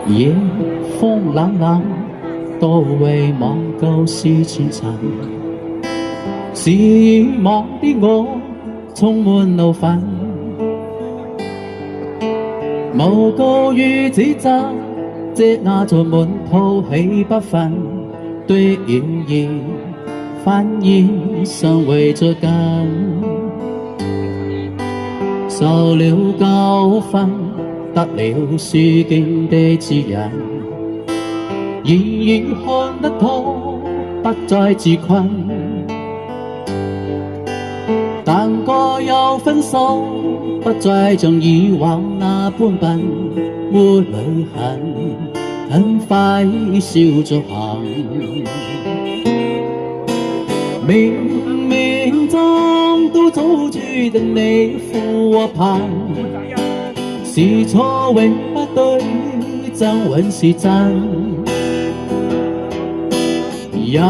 夜風冷冷，都會忘舊是前塵。是已忘的我，充滿怒憤。無告與指責，積壓在滿肚起不憤。對謠言反而尚未捉緊，受了教訓，得了書經的指引，然而看得透，不再自困。但過有分手，不再像以往那般笨，沒淚痕，很快笑着行。明明撞到早注定你負和貧，是錯永不對，真永是真。任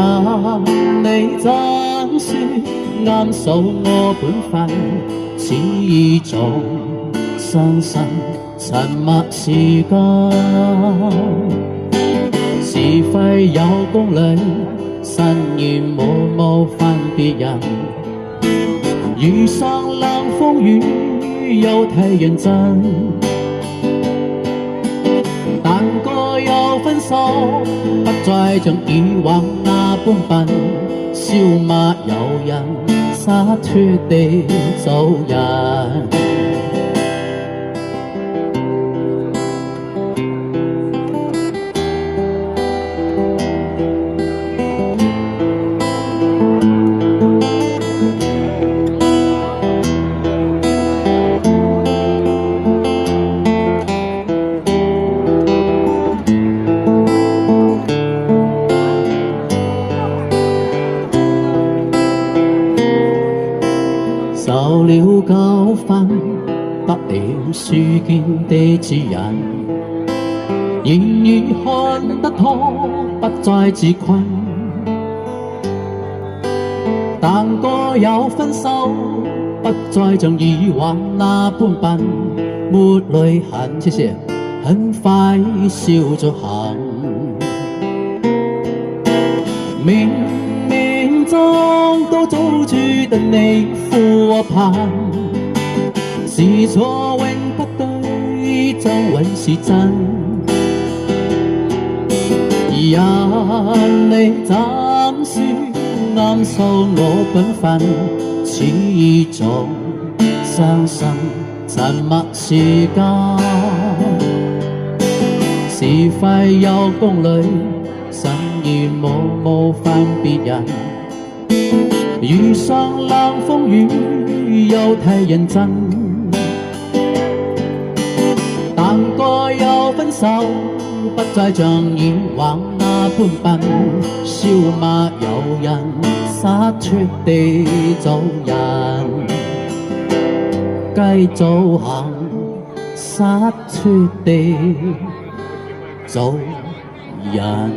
你怎說啱數我本分，始終深深沉默是金。是非有公理，慎言無分別人。遇上冷風雨，又太認真。但過有分手，不再像以往那般笨，笑罵由人，灑脫地做人。受了教訓，得了書經的指引，然而看得透，不再自困。但過有分手，不再像以往那般笨，沒淚痕，謝謝，很快笑着行。明明撞到早注定你負和貧，是錯永不對，真永是真。任你怎說啱數我本分，始終深深沉默是金。是非有公理，慎言無分別人。遇上冷風雨，又太認真。但過有分手，不再像以往那般笨，笑罵由人，灑脫地做人。繼續行，灑脫地做人。